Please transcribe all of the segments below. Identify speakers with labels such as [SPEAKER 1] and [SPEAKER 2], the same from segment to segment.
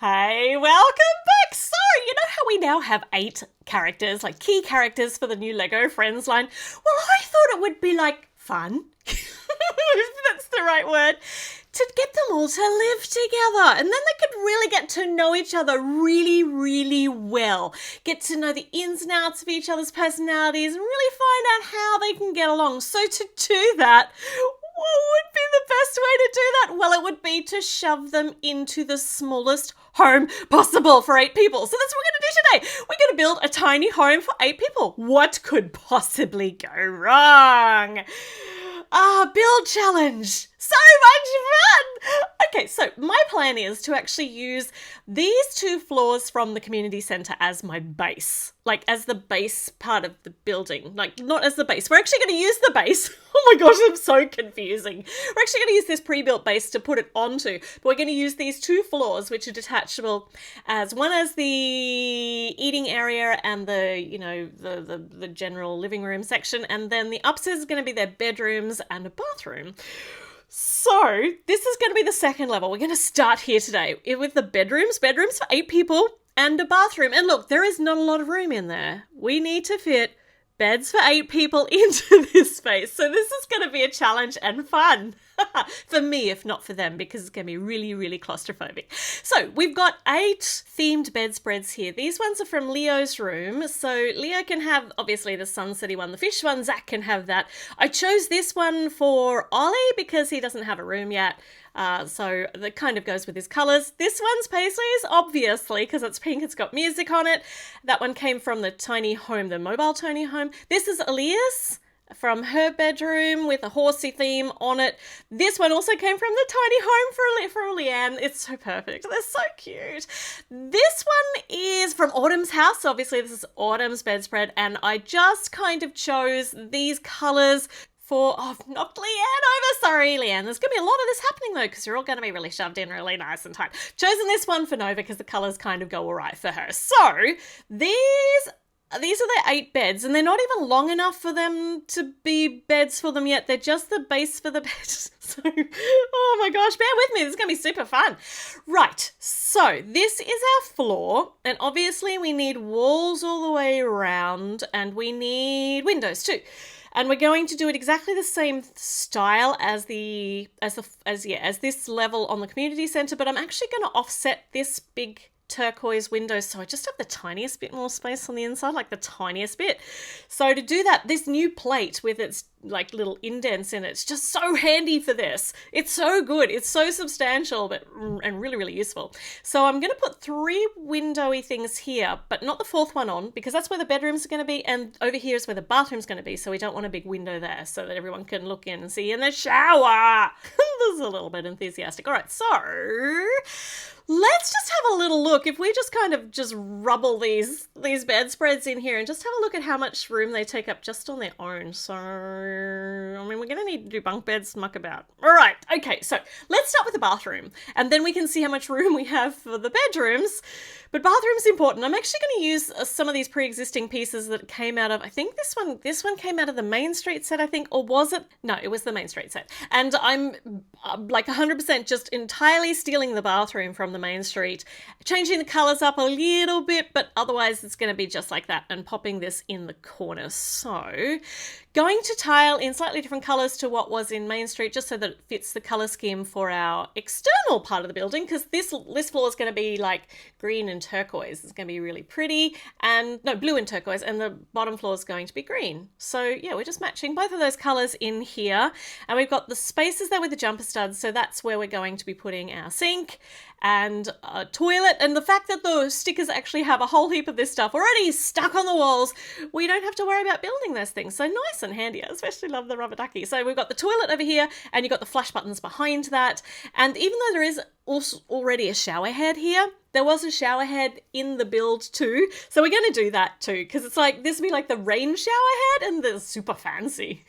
[SPEAKER 1] Hey, welcome back! So, you know how we now have 8 characters, like key characters for the new Lego Friends line? Well, I thought it would be, fun, if that's the right word, to get them all to live together. And then they could really get to know each other really, really well. Get to know the ins and outs of each other's personalities and really find out how they can get along. So to do that, what would be the best way to do that? Well, it would be to shove them into the smallest home possible for 8 people. So that's what we're going to do today. We're going to build a tiny home for 8 people. What could possibly go wrong? Build challenge. So much fun! Okay, so my plan is to actually use these 2 floors from the community centre as my base. As the base part of the building. Not as the base. We're actually going to use the base. Oh my gosh, I'm so confusing. We're actually going to use this pre-built base to put it onto. But we're going to use these 2 floors, which are detachable, as one as the eating area and the general living room section. And then the upstairs is going to be their bedrooms and a bathroom. So this is going to be the second level. We're going to start here today with the bedrooms for 8 people and a bathroom. And look, there is not a lot of room in there. We need to fit beds for 8 people into this space. So this is going to be a challenge and fun. For me, if not for them, because it's going to be really, really claustrophobic. So we've got 8 themed bedspreads here. These ones are from Leo's room. So Leo can have, obviously, the sunsetty one, the fish one. Zach can have that. I chose this one for Ollie because he doesn't have a room yet. So that kind of goes with his colours. This one's Paisley's, obviously, because it's pink. It's got music on it. That one came from the tiny home, the mobile tiny home. This is Aaliyah's from her bedroom with a horsey theme on it. This one also came from the tiny home for Leanne. It's so perfect. They're so cute. This one is from Autumn's house. Obviously, this is Autumn's bedspread, and I just kind of chose these colours for... Oh, I've knocked Leanne over. Sorry, Leanne. There's going to be a lot of this happening, though, because you're all going to be really shoved in really nice and tight. Chosen this one for Nova because the colours kind of go all right for her. So, these are the 8 beds, and they're not even long enough for them to be beds for them yet. They're just the base for the bed. So, oh my gosh, bear with me. This is going to be super fun. Right, so this is our floor, and obviously we need walls all the way around, and we need windows too. And we're going to do it exactly the same style as this level on the community centre, but I'm actually going to offset this big turquoise window, so I just have the tiniest bit more space on the inside, the tiniest bit. So to do that, this new plate with its little indents in it's just so handy for this. It's so good. It's so substantial, and really, really useful. So I'm going to put 3 windowy things here, but not the 4th one on, because that's where the bedrooms are going to be, and over here is where the bathroom's going to be, so we don't want a big window there so that everyone can look in and see in the shower. This is a little bit enthusiastic. All right, so let's just have a little look. If we just kind of just rubble these bedspreads in here and just have a look at how much room they take up just on their own. So, we're going to need to do bunk beds, muck about. All right, okay, so let's start with the bathroom, and then we can see how much room we have for the bedrooms. But bathroom's important. I'm actually going to use some of these pre-existing pieces that came out of, I think this one came out of the Main Street set, I think, or was it? No, it was the Main Street set. And I'm 100% just entirely stealing the bathroom from the Main Street, changing the colours up a little bit, but otherwise it's going to be just like that, and popping this in the corner. So, going to tile in slightly different colours to what was in Main Street, just so that it fits the colour scheme for our external part of the building, because this floor is going to be green and turquoise. It's going to be really pretty, and no, blue and turquoise, and the bottom floor is going to be green. So yeah, we're just matching both of those colours in here, and we've got the spaces there with the jumper studs, so that's where we're going to be putting our sink and a toilet. And the fact that the stickers actually have a whole heap of this stuff already stuck on the walls, we don't have to worry about building those things. So nice and handy. I especially love the rubber ducky. So we've got the toilet over here, and you've got the flash buttons behind that. And even though there is also already a shower head here, there was a shower head in the build too. So we're going to do that too, because it's this would be the rain shower head, and they're super fancy.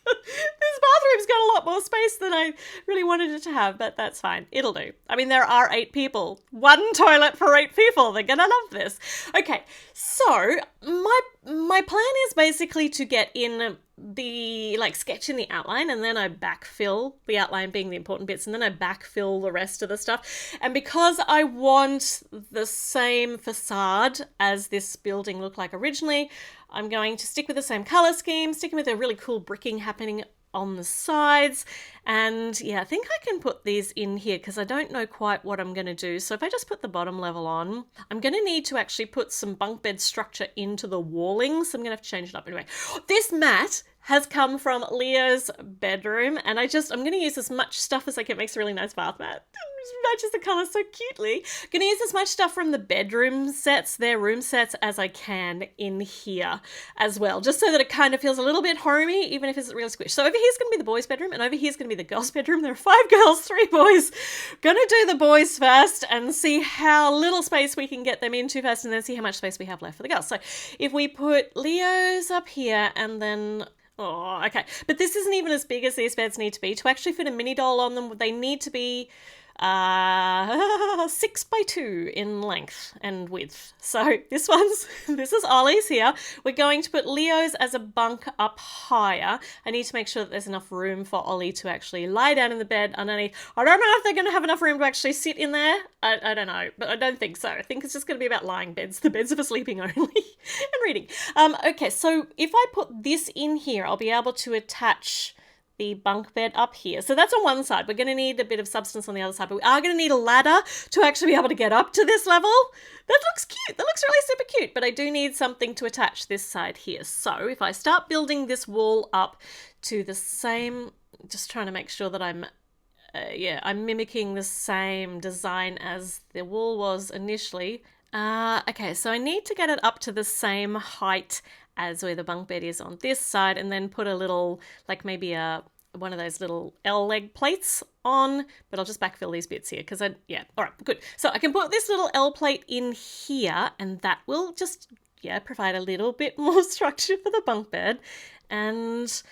[SPEAKER 1] This bathroom's got a lot more space than I really wanted it to have, but that's fine. It'll do. I mean, there are 8 people. 1 toilet for 8 people. They're gonna love this. Okay, so my plan is basically to get in the like sketch in the outline, and then I backfill the outline being the important bits, and then I backfill the rest of the stuff. And because I want the same facade as this building looked like originally, I'm going to stick with the same color scheme, sticking with a really cool bricking happening on the sides. And yeah, I think I can put these in here because I don't know quite what I'm going to do. So if I just put the bottom level on, I'm going to need to actually put some bunk bed structure into the walling. So I'm going to have to change it up anyway. This mat has come from Leo's bedroom, and I'm going to use as much stuff as I can. It makes a really nice bath mat. It matches the colour so cutely. I'm going to use as much stuff from the bedroom sets, their room sets, as I can in here as well, just so that it kind of feels a little bit homey, even if it's really squished. So over here's going to be the boys' bedroom, and over here's going to be the girls' bedroom. There are 5 girls, 3 boys. Going to do the boys first and see how little space we can get them into first, and then see how much space we have left for the girls. So if we put Leo's up here, and then... Oh, okay. But this isn't even as big as these beds need to be. To actually fit a mini doll on them, they need to be 6 by 2 in length and width. So this is Ollie's here. We're going to put Leo's as a bunk up higher. I need to make sure that there's enough room for Ollie to actually lie down in the bed underneath. I don't know if they're going to have enough room to actually sit in there. I don't know, but I don't think so. I think it's just going to be about lying beds. The beds are for sleeping only and reading. Okay, so if I put this in here, I'll be able to attach the bunk bed up here. So that's on one side. We're going to need a bit of substance on the other side, but we are going to need a ladder to actually be able to get up to this level. That looks cute. That looks really super cute, but I do need something to attach this side here. So if I start building this wall up to the same, just trying to make sure that I'm mimicking the same design as the wall was initially. Okay, so I need to get it up to the same height as where the bunk bed is on this side, and then put a little, like maybe one of those little L leg plates on, but I'll just backfill these bits here because all right, good. So I can put this little L plate in here, and that will just, provide a little bit more structure for the bunk bed. And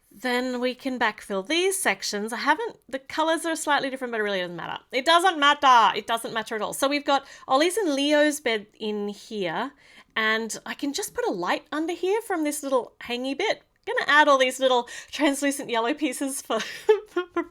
[SPEAKER 1] then we can backfill these sections. The colours are slightly different, but it really doesn't matter. It doesn't matter. It doesn't matter at all. So we've got Ollie's and Leo's bed in here, and I can just put a light under here from this little hangy bit. I'm going to add all these little translucent yellow pieces for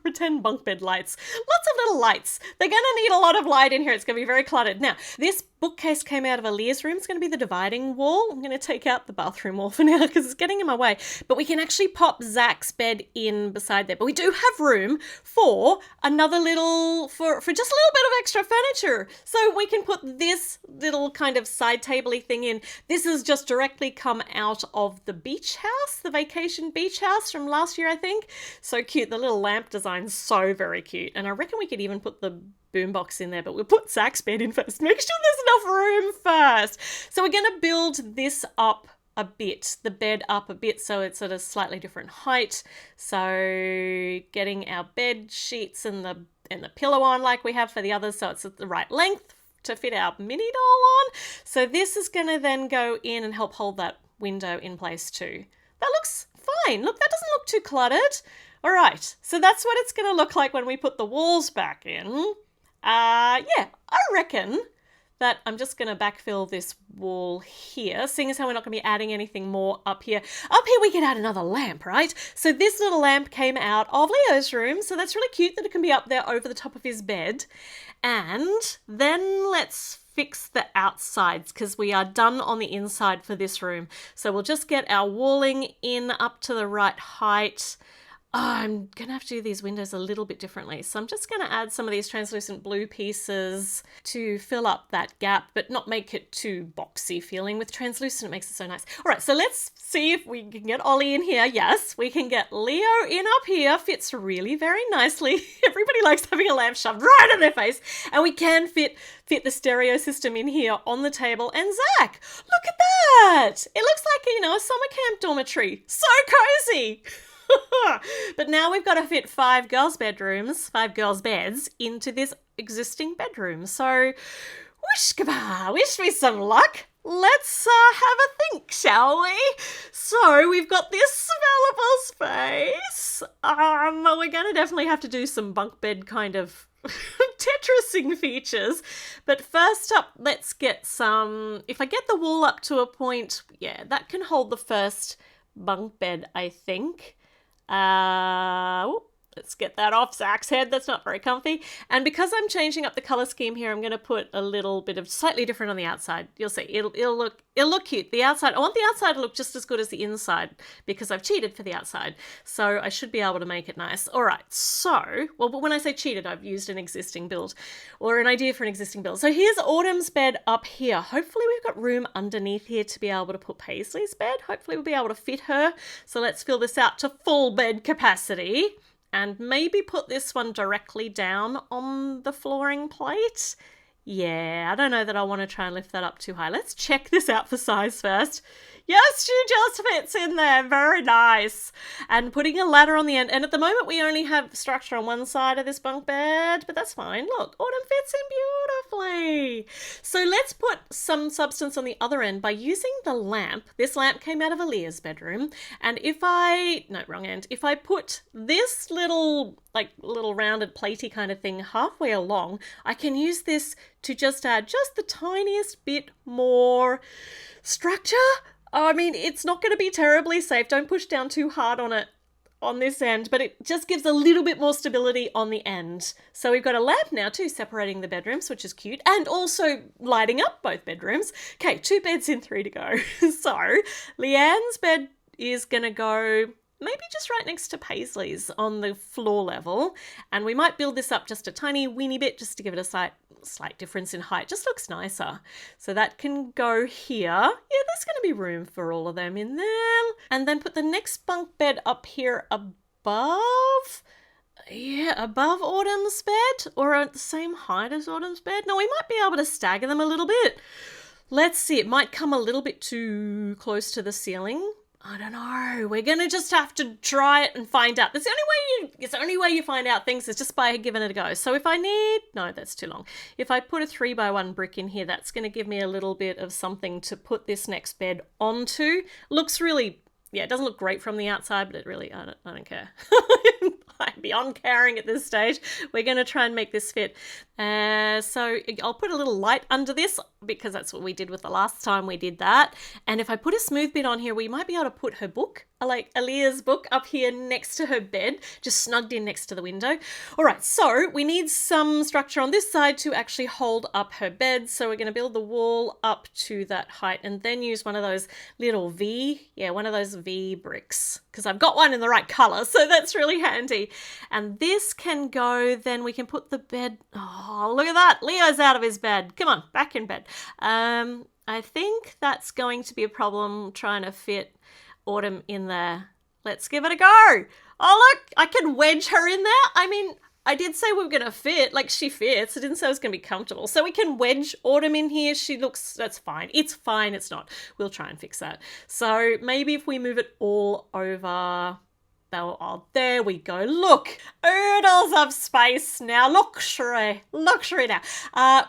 [SPEAKER 1] pretend bunk bed lights. Lots of little lights. They're going to need a lot of light in here. It's going to be very cluttered. Now, this bookcase came out of Aaliyah's room. It's going to be the dividing wall. I'm going to take out the bathroom wall for now because it's getting in my way. But we can actually pop Zach's bed in beside there. But we do have room for another little, for just a little bit of extra furniture. So we can put this little kind of side table-y thing in. This has just directly come out of the beach house, the vacation beach house from last year, I think. So cute. The little lamp design's so very cute. And I reckon we could even put the boombox in there, but we'll put Zach's bed in first. Make sure there's enough room first. So we're going to build this up a bit, the bed up a bit, so it's at a slightly different height. So getting our bed sheets and the pillow on like we have for the others, so it's at the right length to fit our mini doll on. So this is going to then go in and help hold that window in place too. That looks fine. Look, that doesn't look too cluttered. All right, so that's what it's going to look like when we put the walls back in. I reckon that I'm just going to backfill this wall here, seeing as how we're not going to be adding anything more up here. Up here we can add another lamp, right? So this little lamp came out of Leo's room, so that's really cute that it can be up there over the top of his bed. And then let's fix the outsides because we are done on the inside for this room. So we'll just get our walling in up to the right height. I'm going to have to do these windows a little bit differently. So I'm just going to add some of these translucent blue pieces to fill up that gap, but not make it too boxy feeling. With translucent, it makes it so nice. All right, so let's see if we can get Ollie in here. Yes, we can get Leo in up here. Fits really very nicely. Everybody likes having a lamp shoved right in their face. And we can fit the stereo system in here on the table. And Zach, look at that. It looks like, a summer camp dormitory. So cozy. But now we've got to fit 5 girls' beds into this existing bedroom. So, wish me some luck. Let's have a think, shall we? So, we've got this available space. We're going to definitely have to do some bunk bed kind of tetris-ing features. But first up, let's get some... If I get the wall up to a point, that can hold the first bunk bed, I think. Let's get that off Zach's head. That's not very comfy. And because I'm changing up the color scheme here, I'm going to put a little bit of slightly different on the outside. You'll see. It'll look cute. The outside, I want the outside to look just as good as the inside because I've cheated for the outside. So I should be able to make it nice. All right. So, well, but when I say cheated, I've used an existing build or an idea for an existing build. So here's Autumn's bed up here. Hopefully we've got room underneath here to be able to put Paisley's bed. Hopefully we'll be able to fit her. So let's fill this out to full bed capacity. And maybe put this one directly down on the flooring plate. Yeah, I don't know that I want to try and lift that up too high. Let's check this out for size first. Yes, she just fits in there. Very nice. And putting a ladder on the end. And at the moment, we only have structure on one side of this bunk bed, but that's fine. Look, Autumn fits in beautifully. So let's put some substance on the other end by using the lamp. This lamp came out of Aaliyah's bedroom. And if I put this little rounded platey kind of thing halfway along, I can use this to just add just the tiniest bit more structure. I mean, it's not going to be terribly safe. Don't push down too hard on it on this end, but it just gives a little bit more stability on the end. So we've got a lamp now too, separating the bedrooms, which is cute, and also lighting up both bedrooms. Okay, 2 beds in 3 to go. So Leanne's bed is going to go maybe just right next to Paisley's on the floor level. And we might build this up just a tiny weeny bit just to give it a slight difference in height. Just looks nicer. So that can go here. Yeah, there's going to be room for all of them in there. And then put the next bunk bed up here above. Yeah, above Autumn's bed or at the same height as Autumn's bed. No, we might be able to stagger them a little bit. Let's see. It might come a little bit too close to the ceiling. I don't know. We're going to just have to try it and find out. It's the only way you find out things is just by giving it a go. So if I need, no, that's too long. If I put a 3x1 brick in here, that's going to give me a little bit of something to put this next bed onto. Looks really, yeah, it doesn't look great from the outside, but it really, I don't care. I'm beyond caring at this stage. We're going to try and make this fit. So I'll put a little light under this because that's what we did with the last time we did that. And if I put a smooth bit on here, we might be able to put her book, like Aaliyah's book, up here next to her bed, just snugged in next to the window. All right, so we need some structure on this side to actually hold up her bed. So we're going to build the wall up to that height and then use one of those little one of those V bricks, because I've got one in the right color. So that's really handy. And this can go, then we can put the bed, oh, look at that. Leo's out of his bed. Come on, back in bed. I think that's going to be a problem trying to fit Autumn in there. Let's give it a go. Oh, look, I can wedge her in there. I mean, I did say we were going to fit, like she fits. I didn't say it was going to be comfortable. So we can wedge Autumn in here. That's fine. It's fine. It's not. We'll try and fix that. So maybe if we move it all over. Oh, there we go. Look, oodles of space now. Luxury now.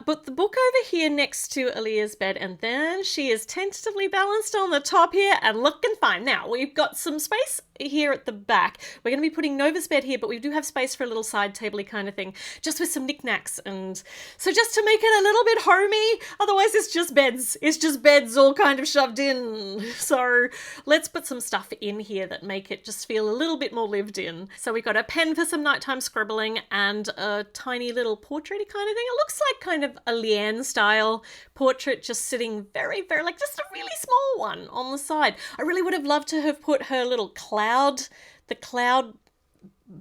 [SPEAKER 1] Put the book over here next to Aaliyah's bed, and then she is tentatively balanced on the top here and looking fine. Now, we've got some space here at the back. We're going to be putting Nova's bed here, but we do have space for a little side table-y kind of thing, just with some knickknacks. And so just to make it a little bit homey, otherwise it's just beds. It's just beds all kind of shoved in. So let's put some stuff in here that make it just feel a little bit more lived in. So we've got a pen for some nighttime scribbling and a tiny little portrait-y kind of thing. It looks like kind of a Leanne style portrait, just sitting very, very, like just a really small one on the side. I really would have loved to have put her little the cloud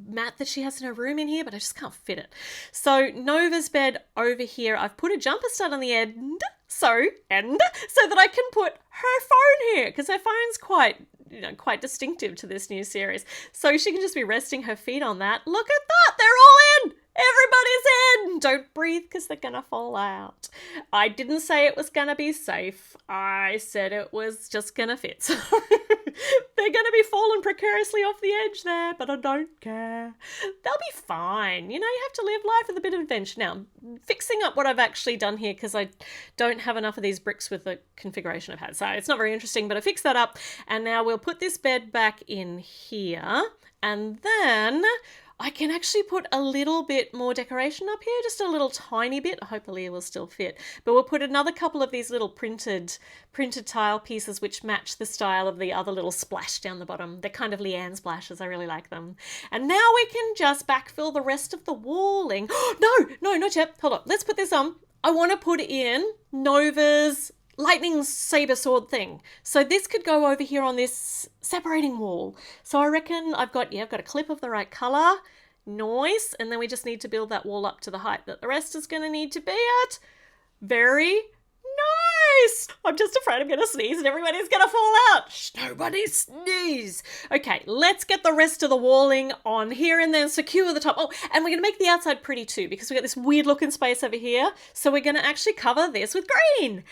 [SPEAKER 1] mat that she has in her room in here, but I just can't fit it. So Nova's bed over here, I've put a jumper stud on the end, so that I can put her phone here, because her phone's quite distinctive to this new series. So she can just be resting her feet on that. Look at that, they're all in. Everybody's in. Don't breathe because they're going to fall out. I didn't say it was going to be safe. I said it was just going to fit. So they're going to be falling precariously off the edge there, but I don't care. They'll be fine. You have to live life with a bit of adventure. Now, fixing up what I've actually done here, because I don't have enough of these bricks with the configuration I've had. So it's not very interesting, but I fixed that up. And now we'll put this bed back in here. And then I can actually put a little bit more decoration up here, just a little tiny bit. Hopefully it will still fit. But we'll put another couple of these little printed tile pieces which match the style of the other little splash down the bottom. They're kind of Leanne splashes. I really like them. And now we can just backfill the rest of the walling. No, not yet. Hold on. Let's put this on. I want to put in Nova's lightning saber sword thing. So this could go over here on this separating wall. So I reckon I've got a clip of the right color. Nice. And then we just need to build that wall up to the height that the rest is going to need to be at. Very nice. I'm just afraid I'm going to sneeze and everybody's going to fall out. Shh, nobody sneeze. Okay, let's get the rest of the walling on here and then secure the top. Oh, and we're going to make the outside pretty too because we got this weird looking space over here. So we're going to actually cover this with green.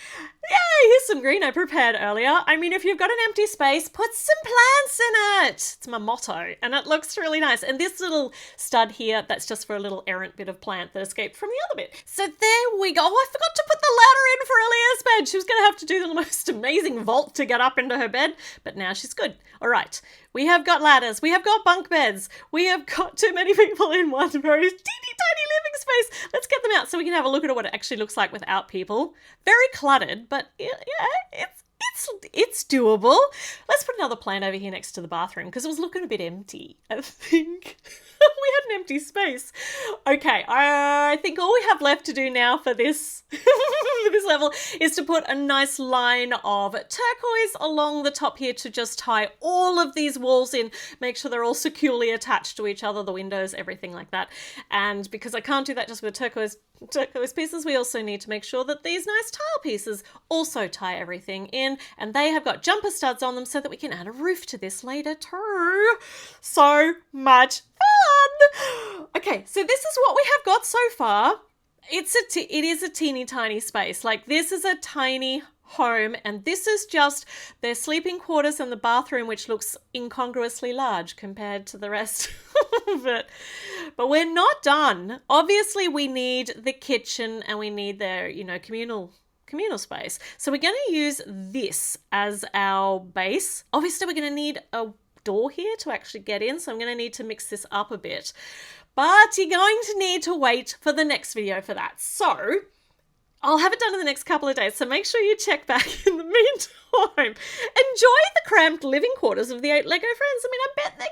[SPEAKER 1] Yay, here's some green I prepared earlier. I mean, if you've got an empty space, put some plants in it. It's my motto, and it looks really nice. And this little stud here, that's just for a little errant bit of plant that escaped from the other bit. So there we go. Oh, I forgot to put the ladder in for Elia's bed. She was going to have to do the most amazing vault to get up into her bed, but now she's good. All right, we have got ladders. We have got bunk beds. We have got too many people in one very teeny tiny living space. Let's get them out so we can have a look at what it actually looks like without people. Very cluttered, but yeah, it's doable. Let's put another plant over here next to the bathroom because it was looking a bit empty, I think. We had an empty space. Okay, I think all we have left to do now for this this level is to put a nice line of turquoise along the top here to just tie all of these walls in, make sure they're all securely attached to each other, the windows, everything like that. And because I can't do that just with turquoise pieces, we also need to make sure that these nice tile pieces also tie everything in, and they have got jumper studs on them so that we can add a roof to this later too. So much fun! Okay, so this is what we have got so far. It is a teeny tiny space. Like, this is a tiny home, and this is just their sleeping quarters and the bathroom, which looks incongruously large compared to the rest of it. But we're not done. Obviously, we need the kitchen and we need their, communal space. So we're going to use this as our base. Obviously, we're going to need a door here to actually get in, so I'm going to need to mix this up a bit. But you're going to need to wait for the next video for that. So I'll have it done in the next couple of days, so make sure you check back in the meantime. Enjoy the cramped living quarters of the 8 Lego friends. I mean, I bet they're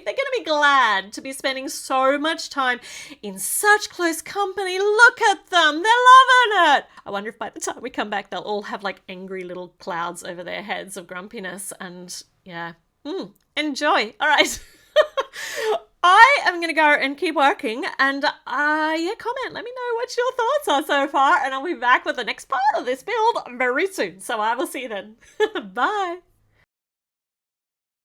[SPEAKER 1] going to be glad to be spending so much time in such close company. Look at them. They're loving it. I wonder if by the time we come back, they'll all have like angry little clouds over their heads of grumpiness and yeah. Enjoy. All right. I am going to go and keep working and comment. Let me know what your thoughts are so far, and I'll be back with the next part of this build very soon. So I will see you then. Bye.